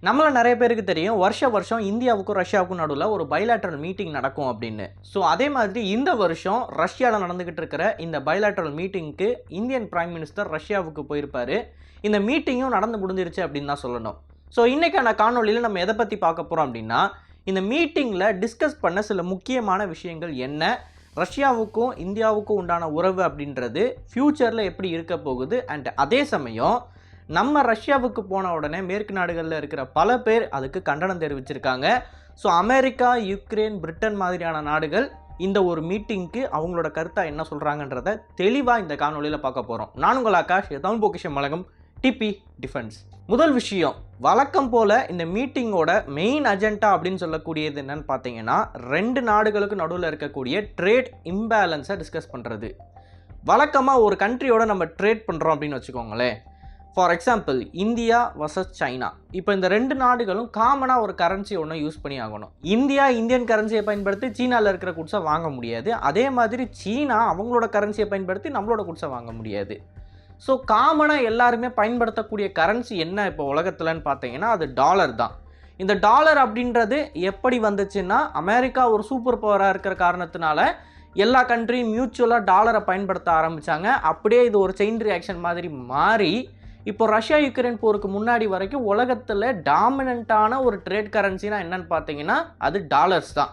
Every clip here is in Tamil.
நம்மள நிறைய பேருக்கு தெரியும் வருஷம் இந்தியாவுக்கும் ரஷ்யாவுக்கும் நடுவில் ஒரு பைலேட்டரல் மீட்டிங் நடக்கும் அப்படின்னு. ஸோ அதே மாதிரி இந்த வருஷம் ரஷ்யாவில் நடந்துகிட்டு இருக்கிற இந்த பைலேட்டரல் மீட்டிங்க்கு இந்தியன் பிரைம் மினிஸ்டர் ரஷ்யாவுக்கு போயிருப்பாரு. இந்த மீட்டிங்கும் நடந்து முடிஞ்சிருச்சு அப்படின்னு தான் சொல்லணும். ஸோ இன்றைக்கான காணொலியில் நம்ம எதை பற்றி பார்க்க போகிறோம் அப்படின்னா, இந்த மீட்டிங்கில் டிஸ்கஸ் பண்ண சில முக்கியமான விஷயங்கள் என்ன, ரஷ்யாவுக்கும் இந்தியாவுக்கும் உண்டான உறவு அப்படின்றது ஃப்யூச்சரில் எப்படி இருக்க போகுது, அண்ட் அதே சமயம் நம்ம ரஷ்யாவுக்கு போன உடனே மேற்கு நாடுகளில் இருக்கிற பல பேர் அதுக்கு கண்டனம் தெரிவிச்சிருக்காங்க. ஸோ அமெரிக்கா, யுக்ரைன், பிரிட்டன் மாதிரியான நாடுகள் இந்த ஒரு மீட்டிங்க்கு அவங்களோட கருத்தாக என்ன சொல்கிறாங்கன்றத தெளிவாக இந்த காணொலியில் பார்க்க போகிறோம். நான் உங்கள் ஆகாஷ், தமிழ் பொக்கிஷம் வழங்கும் டிபி டிஃபென்ஸ். முதல் விஷயம், வழக்கம் போல் இந்த மீட்டிங்கோட மெயின் அஜெண்டா அப்படின்னு சொல்லக்கூடியது என்னன்னு பார்த்தீங்கன்னா, ரெண்டு நாடுகளுக்கு நடுவில் இருக்கக்கூடிய ட்ரேட் இம்பேலன்ஸை டிஸ்கஸ் பண்ணுறது. வழக்கமாக ஒரு கண்ட்ரியோட நம்ம ட்ரேட் பண்ணுறோம் அப்படின்னு வச்சுக்கோங்களேன். For example India versus China. இப்போ இந்த ரெண்டு நாடுகளும் காமனாக ஒரு கரன்சி ஒன்று யூஸ் பண்ணி ஆகணும். இந்தியா இந்தியன் கரன்சியை பயன்படுத்தி சீனாவில் இருக்கிற குட்ஸை வாங்க முடியாது. அதே மாதிரி சீனா அவங்களோட கரன்சியை பயன்படுத்தி நம்மளோட குட்ஸை வாங்க முடியாது. ஸோ காமனாக எல்லாருமே பயன்படுத்தக்கூடிய கரன்சி என்ன இப்போ உலகத்தில்னு பார்த்தீங்கன்னா அது டாலர் தான். இந்த டாலர் அப்படின்றது எப்படி வந்துச்சுன்னா, அமெரிக்கா ஒரு சூப்பர் பவராக இருக்கிற காரணத்தினால எல்லா கண்ட்ரியும் மியூச்சுவலாக டாலரை பயன்படுத்த ஆரம்பித்தாங்க. அப்படியே இது ஒரு செயின் ரியாக்ஷன் மாதிரி மாறி இப்போ ரஷ்யா யுக்ரைன் போருக்கு முன்னாடி வரைக்கும் உலகத்தில் டாமினண்ட்டான ஒரு ட்ரேட் கரன்சினா என்னன்னு பார்த்தீங்கன்னா அது டாலர்ஸ் தான்.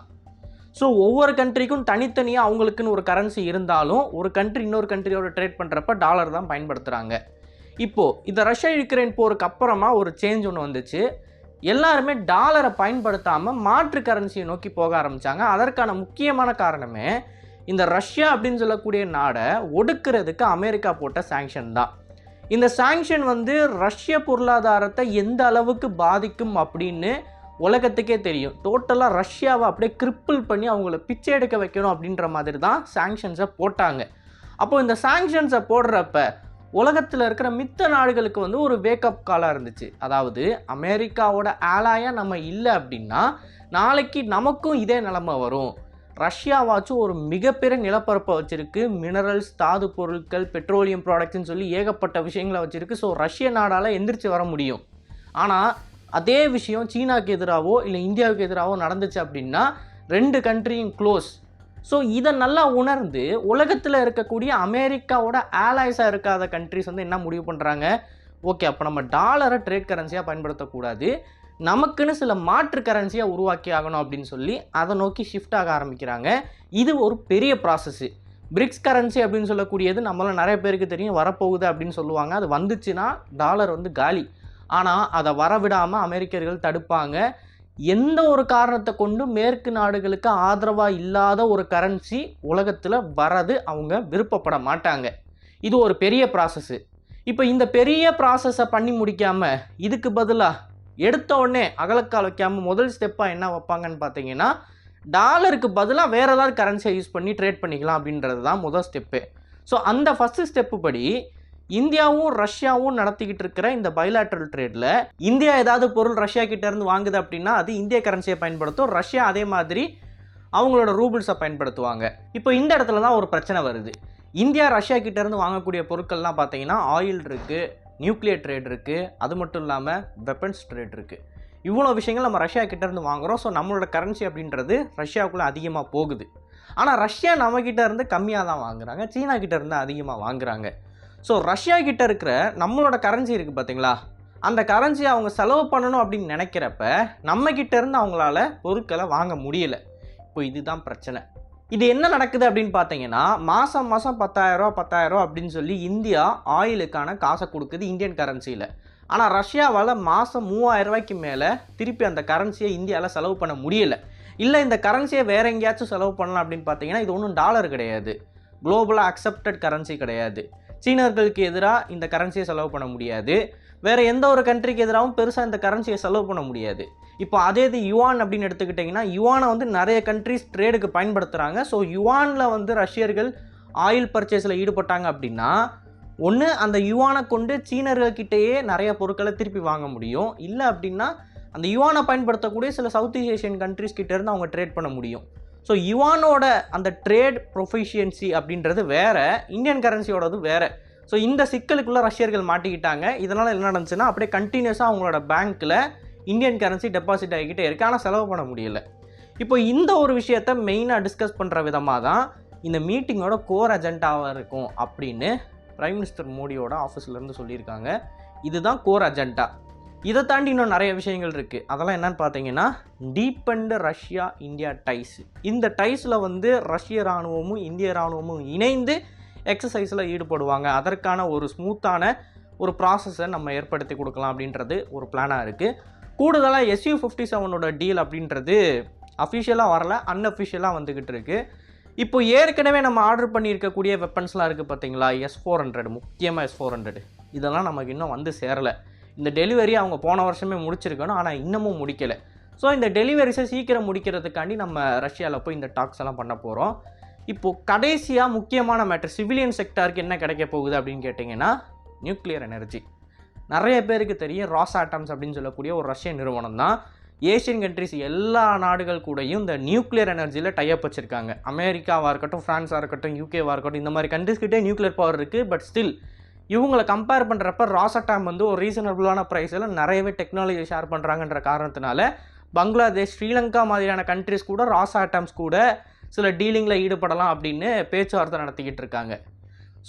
ஸோ ஒவ்வொரு கண்ட்ரிக்கும் தனித்தனியாக அவங்களுக்குன்னு ஒரு கரன்சி இருந்தாலும் ஒரு கண்ட்ரி இன்னொரு கண்ட்ரியோட ட்ரேட் பண்ணுறப்ப டாலர் தான் பயன்படுத்துகிறாங்க. இப்போது இந்த ரஷ்யா யுக்ரைன் போருக்கு அப்புறமா ஒரு சேஞ்ச் ஒன்று வந்துச்சு. எல்லாருமே டாலரை பயன்படுத்தாமல் மாற்று கரன்சியை நோக்கி போக ஆரம்பித்தாங்க. அதற்கான முக்கியமான காரணமே இந்த ரஷ்யா அப்படின்னு சொல்லக்கூடிய நாடை ஒடுக்கிறதுக்கு அமெரிக்கா போட்ட சாங்ஷன் தான். இந்த சாங்ஷன் ரஷ்ய பொருளாதாரத்தை எந்த அளவுக்கு பாதிக்கும் அப்படின்னு உலகத்துக்கே தெரியும். டோட்டலாக ரஷ்யாவை அப்படியே கிரிப்பிள் பண்ணி அவங்கள பிச்சை எடுக்க வைக்கணும் அப்படின்ற மாதிரி தான் சாங்ஷன்ஸை போட்டாங்க. அப்போது இந்த சாங்ஷன்ஸை போடுறப்ப உலகத்தில் இருக்கிற மித்த நாடுகளுக்கு ஒரு வேக்கப் காலாக இருந்துச்சு. அதாவது அமெரிக்காவோட ஆலாயாக நம்ம இல்லை அப்படின்னா நாளைக்கு நமக்கும் இதே நிலைமை வரும். ரஷ்யாவாச்சும் ஒரு மிகப்பெரிய நிலப்பரப்பை வச்சுருக்கு, மினரல்ஸ், தாது பொருட்கள், பெட்ரோலியம் ப்ராடக்ட்ஸ்னு சொல்லி ஏகப்பட்ட விஷயங்களை வச்சுருக்கு. ஸோ ரஷ்ய நாடால் எந்திரிச்சு வர முடியும். ஆனால் அதே விஷயம் சீனாவுக்கு எதிராகவோ இல்லை இந்தியாவுக்கு எதிராகவோ நடந்துச்சு அப்படின்னா ரெண்டு கண்ட்ரியும் க்ளோஸ். ஸோ இதை நல்லா உணர்ந்து உலகத்தில் இருக்கக்கூடிய அமெரிக்காவோட ஆலைஸாக இருக்காத கண்ட்ரிஸ் என்ன முடிவு பண்ணுறாங்க, ஓகே அப்போ நம்ம டாலரை ட்ரேட் கரன்சியாக பயன்படுத்தக்கூடாது, நமக்குன்னு சில மாற்று கரன்சியாக உருவாக்கி ஆகணும் அப்படின்னு சொல்லி அதை நோக்கி ஷிஃப்ட் ஆக ஆரம்பிக்கிறாங்க. இது ஒரு பெரிய ப்ராசஸ்ஸு. பிரிக்ஸ் கரன்சி அப்படின்னு சொல்லக்கூடியது நம்மள நிறைய பேருக்கு தெரியும், வரப்போகுது அப்படின்னு சொல்லுவாங்க. அது வந்துச்சுன்னா டாலர் காலி. ஆனால் அதை வரவிடாமல் அமெரிக்கர்கள் தடுப்பாங்க. எந்த ஒரு காரணத்தை கொண்டு மேற்கு நாடுகளுக்கு ஆதரவாக இல்லாத ஒரு கரன்சி உலகத்தில் வரது அவங்க விருப்பப்பட மாட்டாங்க. இது ஒரு பெரிய ப்ராசஸ்ஸு. இப்போ இந்த பெரிய ப்ராசஸை பண்ணி முடிக்காமல் இதுக்கு பதிலாக எடுத்த உடனே அகலக்கால் வைக்காமல் முதல் ஸ்டெப்பாக என்ன வைப்பாங்கன்னு பார்த்தீங்கன்னா, டாலருக்கு பதிலாக வேறு ஏதாவது கரன்சியை யூஸ் பண்ணி ட்ரேட் பண்ணிக்கலாம் அப்படின்றது தான் முதல் ஸ்டெப்பு. ஸோ அந்த ஃபஸ்ட்டு ஸ்டெப்பு படி இந்தியாவும் ரஷ்யாவும் நடத்திக்கிட்டு இருக்கிற இந்த பைலேட்டரல் ட்ரேடில் இந்தியா ஏதாவது பொருள் ரஷ்யா கிட்டேருந்து வாங்குது அப்படின்னா அது இந்திய கரன்சியை பயன்படுத்தும். ரஷ்யா அதே மாதிரி அவங்களோட ரூபிள்ஸை பயன்படுத்துவாங்க. இப்போ இந்த இடத்துல தான் ஒரு பிரச்சனை வருது. இந்தியா ரஷ்யா கிட்டேருந்து வாங்கக்கூடிய பொருட்கள்லாம் பார்த்தீங்கன்னா ஆயில் இருக்குது, நியூக்ளியர் ட்ரேட் இருக்குது, அது மட்டும் இல்லாமல் வெப்பன்ஸ் ட்ரேட் இருக்குது. இவ்வளோ விஷயங்கள் நம்ம ரஷ்யா கிட்டேருந்து வாங்குகிறோம். ஸோ நம்மளோட கரன்சி அப்படின்றது ரஷ்யாவுக்குள்ளே அதிகமாக போகுது. ஆனால் ரஷ்யா நம்மக்கிட்ட இருந்து கம்மியாக தான் வாங்குறாங்க, சீனா கிட்டேருந்து அதிகமாக வாங்குறாங்க. ஸோ ரஷ்யா கிட்டே இருக்கிற நம்மளோட கரன்சி இருக்குது பார்த்தீங்களா, அந்த கரன்சியை அவங்க செலவு பண்ணணும் அப்படின்னு நினைக்கிறப்ப நம்மக்கிட்ட இருந்து அவங்களால பொருட்களை வாங்க முடியல. இப்போ இதுதான் பிரச்சனை. இது என்ன நடக்குது அப்படின்னு பார்த்தீங்கன்னா, மாதம் 10,000 அப்படின்னு சொல்லி இந்தியா ஆயிலுக்கான காசை கொடுக்குது இந்தியன் கரன்சியில். ஆனால் ரஷ்யாவால் மாதம் 3,000 ரூபாய்க்கு மேலே திருப்பி அந்த கரன்சியை இந்தியாவில் செலவு பண்ண முடியலை. இல்லை இந்த கரன்சியை வேறு எங்கேயாச்சும் செலவு பண்ணலாம் அப்படின்னு பார்த்தீங்கன்னா இது ஒன்றும் டாலர் கிடையாது, குளோபலாக அக்செப்டட் கரன்சி கிடையாது. சீனர்களுக்கு எதிராக இந்த கரன்சியை செலவு பண்ண முடியாது, வேறு எந்த ஒரு கண்ட்ரிக்கு எதிராகவும் பெருசாக இந்த கரன்சியை செலவு பண்ண முடியாது. இப்போ அதே இது யுவான் அப்படின்னு எடுத்துக்கிட்டிங்கன்னா, யுவானை நிறைய கண்ட்ரிஸ் ட்ரேடுக்கு பயன்படுத்துகிறாங்க. ஸோ யுவானில் ரஷ்யர்கள் ஆயில் பர்ச்சேஸில் ஈடுபட்டாங்க அப்படின்னா ஒன்று அந்த யுவானை கொண்டு சீனர்கள்கிட்டேயே நிறைய பொருட்களை திருப்பி வாங்க முடியும், இல்லை அப்படின்னா அந்த யுவானை பயன்படுத்தக்கூடிய சில சவுத் ஈஸ்ட் ஏஷியன் கண்ட்ரிஸ் கிட்டேருந்து அவங்க ட்ரேட் பண்ண முடியும். ஸோ யுவானோட அந்த ட்ரேட் ப்ரொஃபிஷியன்சி அப்படின்றது வேறு, இந்தியன் கரன்சியோடது வேறு. ஸோ இந்த சிக்கலுக்குள்ளே ரஷ்யர்கள் மாட்டிக்கிட்டாங்க. இதனால் என்ன நடந்துச்சுன்னா அப்படியே கண்டினியூஸாக அவங்களோட பேங்க்கில் இந்தியன் கரன்சி டெபாசிட் ஆகிக்கிட்டே இருக்குது, ஆனால் செலவு பண்ண முடியல. இப்போ இந்த ஒரு விஷயத்தை மெயினாக டிஸ்கஸ் பண்ணுற விதமாக தான் இந்த மீட்டிங்கோட கோர் அஜெண்டாவாக இருக்கும் அப்படின்னு பிரைம் மினிஸ்டர் மோடியோட ஆஃபீஸ்லேருந்து சொல்லியிருக்காங்க. இதுதான் கோர் அஜெண்டா. இதை தாண்டி இன்னும் நிறைய விஷயங்கள் இருக்குது. அதெல்லாம் என்னென்னு பார்த்தீங்கன்னா, டீப்பெண்ட் ரஷ்யா இந்தியா டைஸ். இந்த டைஸில் வந்து ரஷ்ய இராணுவமும் இந்திய இராணுவமும் இணைந்து எக்ஸசைஸில் ஈடுபடுவாங்க. அதற்கான ஒரு ஸ்மூத்தான ஒரு ப்ராசஸை நம்ம ஏற்படுத்தி கொடுக்கலாம் அப்படின்றது ஒரு பிளானாக இருக்குது. கூடுதலாக Su-57 டீல் அப்படின்றது அஃபிஷியலாக வரல, அன்அஃபிஷியலாக வந்துக்கிட்டு இருக்குது. இப்போ ஏற்கனவே நம்ம ஆர்டர் பண்ணியிருக்கக்கூடிய வெப்பன்ஸ்லாம் இருக்குது பார்த்தீங்களா, S-400, முக்கியமாக S-400, இதெல்லாம் நமக்கு இன்னும் வந்து சேரலை. இந்த டெலிவரி அவங்க போன வருஷமே முடிச்சிருக்கணும், ஆனால் இன்னமும் முடிக்கலை. ஸோ இந்த டெலிவரிஸை சீக்கிரம் முடிக்கிறதுக்காண்டி நம்ம ரஷ்யாவில் போய் இந்த டாக்ஸ் எல்லாம் பண்ண போகிறோம். இப்போது கடைசியாக முக்கியமான மேட்டர் சிவிலியன் செக்டாருக்கு என்ன கிடைக்க போகுது அப்படின்னு கேட்டிங்கன்னா, நியூக்ளியர் எனர்ஜி. நிறைய பேருக்கு தெரியும், ராஸ்ஆட்டம்ஸ் அப்படின்னு சொல்லக்கூடிய ஒரு ரஷ்ய நிறுவனம் தான் ஏஷியன் கண்ட்ரிஸ் எல்லா நாடுகள் கூடயும் இந்த நியூக்ளியர் எனர்ஜியில் டைப் வச்சுருக்காங்க. அமெரிக்காவாக இருக்கட்டும், ஃப்ரான்ஸாக இருக்கட்டும், யூகேவாக இருக்கட்டும், இந்த மாதிரி கண்ட்ரிஸ்கிட்டே நியூக்ளியர் பவர் இருக்குது. பட் ஸ்டில் இவங்களை கம்பேர் பண்ணுறப்ப ராஸ்ஆட்டம் வந்து ஒரு ரீசனபிளான ப்ரைஸில் நிறையவே டெக்னாலஜி ஷேர் பண்ணுறாங்கன்ற காரணத்தினால பங்களாதேஷ், ஸ்ரீலங்கா மாதிரியான கண்ட்ரிஸ் கூட ராஸ்ஆட்டம்ஸ் கூட சில டீலிங்கில் ஈடுபடலாம் அப்படின்னு பேச்சுவார்த்தை நடத்திக்கிட்டு இருக்காங்க.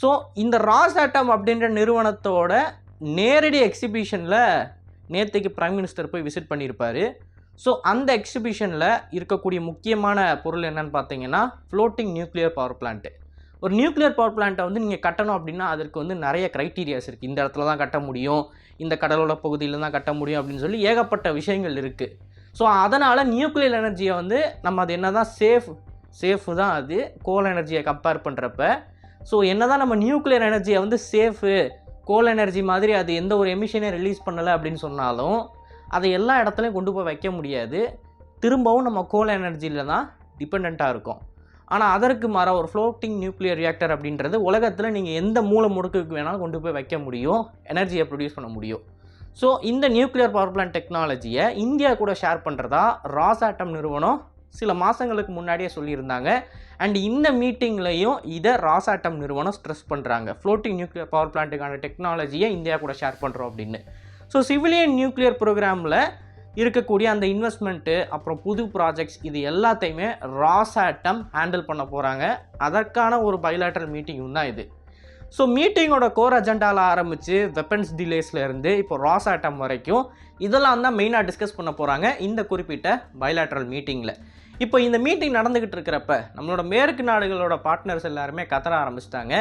ஸோ இந்த ராஸ்ஆட்டம் அப்படின்ற நிறுவனத்தோட நேரடி எக்ஸிபிஷனில் நேற்றுக்கு பிரைம் மினிஸ்டர் போய் விசிட் பண்ணியிருப்பார். ஸோ அந்த எக்ஸிபிஷனில் இருக்கக்கூடிய முக்கியமான பொருள் என்னென்னு பார்த்தீங்கன்னா, ஃப்ளோட்டிங் நியூக்ளியர் பவர் பிளான்ட்டு. ஒரு நியூக்ளியர் பவர் பிளான்ட்டை வந்து நீங்கள் கட்டணும் அப்படின்னா அதற்கு வந்து நிறைய க்ரைட்டீரியாஸ் இருக்குது. இந்த இடத்துல தான் கட்ட முடியும், இந்த கடலோட பகுதியில் தான் கட்ட முடியும் அப்படின்னு சொல்லி ஏகப்பட்ட விஷயங்கள் இருக்குது. ஸோ அதனால் நியூக்ளியர் எனர்ஜியை வந்து நம்ம அது என்ன தான் சேஃபு தான் அது கோல் எனர்ஜியை கம்பேர் பண்ணுறப்ப. ஸோ என்ன தான் நம்ம நியூக்ளியர் எனர்ஜியை வந்து சேஃபு, கோல் எனர்ஜி மாதிரி அது எந்த ஒரு எமிஷனே ரிலீஸ் பண்ணலை அப்படின்னு சொன்னாலும் அதை எல்லா இடத்துலையும் கொண்டு போய் வைக்க முடியாது. திரும்பவும் நம்ம கோல் எனர்ஜியில் தான் டிபெண்ட்டாக இருக்கும். ஆனால் அதற்கு மாற ஒரு ஃப்ளோட்டிங் நியூக்ளியர் ரியாக்டர் அப்படின்றது உலகத்தில் நீங்கள் எந்த மூலை முடுக்குக்கு வேணாலும் கொண்டு போய் வைக்க முடியும், எனர்ஜியை ப்ரொடியூஸ் பண்ண முடியும். ஸோ இந்த நியூக்ளியர் பவர் பிளான்ட் டெக்னாலஜியை இந்தியா கூட ஷேர் பண்ணுறதா ராஸ்ஆட்டம் நிறுவனம் சில மாதங்களுக்கு முன்னாடியே சொல்லியிருந்தாங்க. அண்ட் இந்த மீட்டிங்லையும் இதை ராஸ்ஆட்டம் நிறுவனம் ஸ்ட்ரெஸ் பண்ணுறாங்க, ஃப்ளோட்டிங் நியூக்ளியர் பவர் பிளான்ட்டுக்கான டெக்னாலஜியை இந்தியா கூட ஷேர் பண்ணுறோம் அப்படின்னு. ஸோ சிவிலியன் நியூக்ளியர் ப்ரோக்ராமில் இருக்கக்கூடிய அந்த இன்வெஸ்ட்மெண்ட்டு, அப்புறம் புது ப்ராஜெக்ட்ஸ், இது எல்லாத்தையுமே ராஸ்ஆட்டம் ஹேண்டில் பண்ண போகிறாங்க. அதற்கான ஒரு பைலேட்டரல் மீட்டிங்கும் தான் இது. ஸோ மீட்டிங்கோட கோர் அஜெண்டாவில் ஆரம்பித்து வெப்பன்ஸ் டிலேஸ்லேருந்து இப்போ ராஸ்ஆட்டம் வரைக்கும் இதெல்லாம் தான் மெயினாக டிஸ்கஸ் பண்ண போகிறாங்க இந்த குறிப்பிட்ட பைலேட்டரல் மீட்டிங்கில். இப்போ இந்த மீட்டிங் நடந்துக்கிட்டு இருக்கிறப்ப நம்மளோட மேற்கு நாடுகளோட பார்ட்னர்ஸ் எல்லாருமே கத்தர ஆரம்பிச்சிட்டாங்க.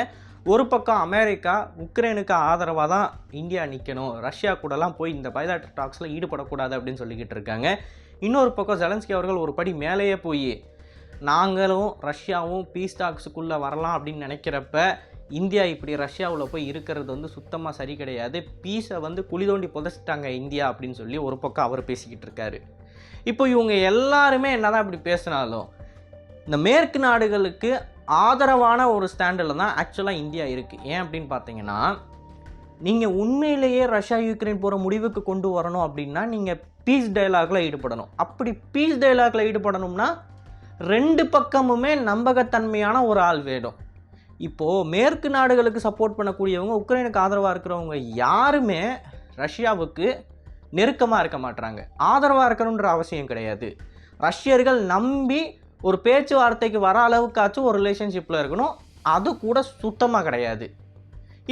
ஒரு பக்கம் அமெரிக்கா உக்ரைனுக்கு ஆதரவாக தான் இந்தியா நிற்கணும், ரஷ்யா கூடலாம் போய் இந்த பைலேட்டரல் டாக்ஸில் ஈடுபடக்கூடாது அப்படின்னு சொல்லிக்கிட்டு இருக்காங்க. இன்னொரு பக்கம் ஜெலன்ஸ்கி அவர்கள் ஒரு படி மேலேயே போய் நாங்களும் ரஷ்யாவும் பீஸ் டாக்ஸுக்குள்ளே வரலாம் அப்படின்னு நினைக்கிறப்ப இந்தியா இப்படி ரஷ்யாவில் போய் இருக்கிறது வந்து சுத்தமாக சரி கிடையாது, பீஸை வந்து குழி தோண்டி புதைச்சிட்டாங்க இந்தியா அப்படின்னு சொல்லி ஒரு பக்கம் அவர் பேசிக்கிட்டு இருக்காரு. இப்போ இவங்க எல்லாருமே என்னதான் இப்படி பேசினாலும் இந்த மேற்கு நாடுகளுக்கு ஆதரவான ஒரு ஸ்டாண்டில் தான் ஆக்சுவலாக இந்தியா இருக்குது. ஏன் அப்படின்னு பார்த்தீங்கன்னா, நீங்கள் உண்மையிலேயே ரஷ்யா யுக்ரைன் போகிற முடிவுக்கு கொண்டு வரணும் அப்படின்னா நீங்கள் பீஸ் டயலாகில் ஈடுபடணும். அப்படி பீஸ் டயலாகில் ஈடுபடணும்னா ரெண்டு பக்கமுமே நம்பகத்தன்மையான ஒரு ஆள் வேணும். இப்போது மேற்கு நாடுகளுக்கு சப்போர்ட் பண்ணக்கூடியவங்க, உக்ரைனுக்கு ஆதரவாக இருக்கிறவங்க யாருமே ரஷ்யாவுக்கு நெருக்கமாக இருக்க மாட்டாங்க. ஆதரவாக இருக்கணுன்ற அவசியம் கிடையாது. ரஷ்யர்கள் நம்பி ஒரு பேச்சுவார்த்தைக்கு வர அளவுக்காச்சும் ஒரு ரிலேஷன்ஷிப்பில் இருக்கணும், அது கூட சுத்தமாக கிடையாது.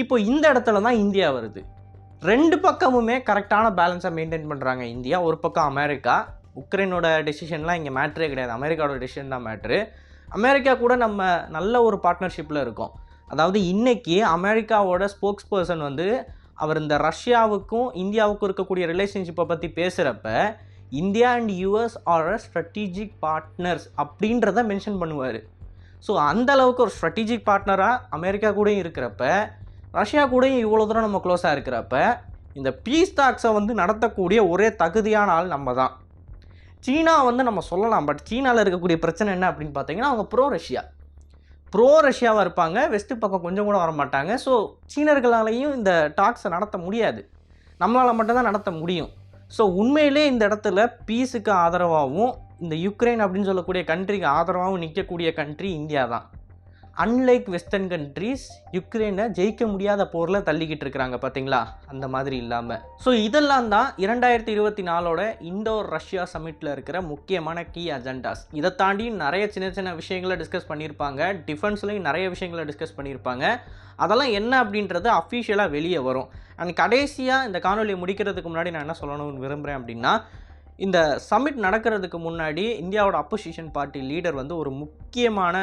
இப்போ இந்த இடத்துல தான் இந்தியா வருது. ரெண்டு பக்கமுமே கரெக்டான பேலன்ஸை மெயின்டைன் பண்ணுறாங்க இந்தியா. ஒரு பக்கம் அமெரிக்கா, உக்ரைனோட டெசிஷன்லாம் இங்கே மேட்ரே கிடையாது, அமெரிக்காவோட டெசிஷன் தான் மேட்ரு. அமெரிக்கா கூட நம்ம நல்ல ஒரு பார்ட்னர்ஷிப்பில் இருக்கோம். அதாவது இன்றைக்கி அமெரிக்காவோட ஸ்போக்ஸ் பர்சன் வந்து அவர் இந்த ரஷ்யாவுக்கும் இந்தியாவுக்கும் இருக்கக்கூடிய ரிலேஷன்ஷிப்பை பற்றி பேசுகிறப்ப India and US are strategic partners அப்படின்றத மென்ஷன் பண்ணுவார். ஸோ அந்தளவுக்கு ஒரு ஸ்ட்ராட்டஜிக் பார்ட்னராக அமெரிக்கா கூடயும் இருக்கிறப்ப, ரஷ்யா கூடயும் இவ்வளோ தூரம் நம்ம க்ளோஸாக இருக்கிறப்ப, இந்த பீஸ் டாக்ஸை வந்து நடத்தக்கூடிய ஒரே தகுதியான ஆள் நம்ம தான். சீனா வந்து நம்ம சொல்லலாம், பட் சீனாவில் இருக்கக்கூடிய பிரச்சனை என்ன அப்படின்னு பார்த்தீங்கன்னா, அவங்க ப்ரோ ரஷ்யாவாக இருப்பாங்க, வெஸ்ட்டு பக்கம் கொஞ்சம் கூட வரமாட்டாங்க. ஸோ சீனர்களாலையும் இந்த டாக்ஸை நடத்த முடியாது, நம்மளால் மட்டும்தான் நடத்த முடியும். ஸோ உண்மையிலே இந்த இடத்துல பீஸுக்கு ஆதரவாகவும் இந்த யுக்ரைன் அப்படின்னு சொல்லக்கூடிய கண்ட்ரிக்கு ஆதரவாகவும் நிற்கக்கூடிய கண்ட்ரி இந்தியா தான். அன்லைக் வெஸ்டர்ன் கண்ட்ரீஸ் யுக்ரைனை ஜெயிக்க முடியாத போரில் தள்ளிக்கிட்டு இருக்கிறாங்க பார்த்தீங்களா, அந்த மாதிரி இல்லாமல். ஸோ இதெல்லாம் தான் 2024 இந்தோ ரஷ்யா சமிட்டில் இருக்கிற முக்கியமான கீ அஜெண்டாஸ். இதை தாண்டி நிறைய சின்ன சின்ன விஷயங்களை டிஸ்கஸ் பண்ணியிருப்பாங்க, டிஃபென்ஸ்லையும் நிறைய விஷயங்களை டிஸ்கஸ் பண்ணியிருப்பாங்க. அதெல்லாம் என்ன அப்படின்றது அஃபிஷியலாக வெளியே வரும். அண்ட் கடைசியாக இந்த காணொலியை முடிக்கிறதுக்கு முன்னாடி நான் என்ன சொல்லணும்னு விரும்புகிறேன் அப்படின்னா, இந்த சமிட் நடக்கிறதுக்கு முன்னாடி இந்தியாவோட அப்போசிஷன் பார்ட்டி லீடர் வந்து ஒரு முக்கியமான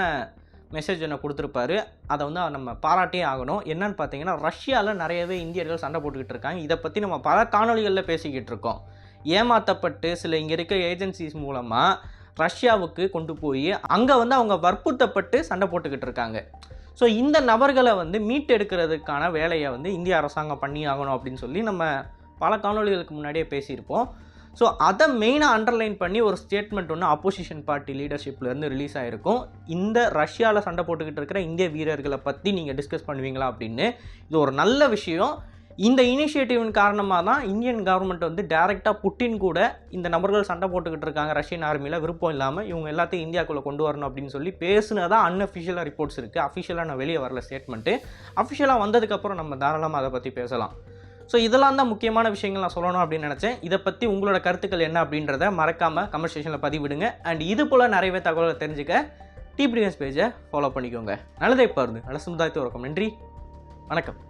மெசேஜ் ஒன்று கொடுத்துருப்பாரு. அதை வந்து நம்ம பாராட்டியே ஆகணும். என்னன்னு பார்த்தீங்கன்னா, ரஷ்யாவில் நிறையவே இந்தியர்கள் சண்டை போட்டுக்கிட்டு இருக்காங்க. இதை பற்றி நம்ம பல காணொலிகளில் பேசிக்கிட்டு இருக்கோம். ஏமாற்றப்பட்டு சில இங்கே இருக்க ஏஜென்சிஸ் மூலமாக ரஷ்யாவுக்கு கொண்டு போய் அங்கே வந்து அவங்க வற்புறுத்தப்பட்டு சண்டை போட்டுக்கிட்டு இருக்காங்க. ஸோ இந்த நபர்களை வந்து மீட்டெடுக்கிறதுக்கான வேலையை வந்து இந்திய அரசாங்கம் பண்ணி ஆகணும் அப்படின்னு சொல்லி நம்ம பல காணொலிகளுக்கு முன்னாடியே பேசியிருப்போம். ஸோ அதை மெயினாக அண்டர்லைன் பண்ணி ஒரு ஸ்டேட்மெண்ட் ஒன்று அப்போசிஷன் பார்ட்டி லீடர்ஷிப்லேருந்து ரிலீஸ் ஆகிருக்கும். இந்த ரஷ்யாவில் சண்டை போட்டுக்கிட்டு இருக்கிற இந்திய வீரர்களை பற்றி நீங்கள் டிஸ்கஸ் பண்ணுவீங்களா அப்படின்னு. இது ஒரு நல்ல விஷயம். இந்த இனிஷியேட்டிவின் காரணமாக தான் இந்தியன் கவர்மெண்ட் வந்து டைரெக்டாக புட்டின் கூட இந்த நபர்கள் சண்டை போட்டுக்கிட்டு இருக்காங்க ரஷ்யன் ஆர்மியில், விருப்பம் இல்லாமல் இவங்க எல்லாத்தையும் இந்தியாவுக்குள்ளே கொண்டு வரணும் அப்படின்னு சொல்லி பேசுனதான் அன்அஃபிஷியலாக ரிப்போர்ட்ஸ் இருக்குது. அஃபிஷியலாக நான் வெளியே வரல ஸ்டேட்மெண்ட்டு. அஃபிஷியலாக வந்ததுக்கப்புறம் நம்ம தாராளமாக அதை பற்றி பேசலாம். ஸோ இதெல்லாம் தான் முக்கியமான விஷயங்கள் நான் சொல்லணும் அப்படின்னு நினச்சேன். இதை பற்றி உங்களோட கருத்துக்கள் என்ன அப்படின்றத மறக்காமல் கமெண்ட் செக்ஷனில் பதிவிடுங்க. அண்ட் இது போல் நிறையவே தகவலை தெரிஞ்சுக்க டிபிடிஎஸ் பேஜை ஃபாலோ பண்ணிக்கோங்க. நல்லதே பாருங்க, நல்ல சமுதாயத்தை வணக்கம். நன்றி, வணக்கம்.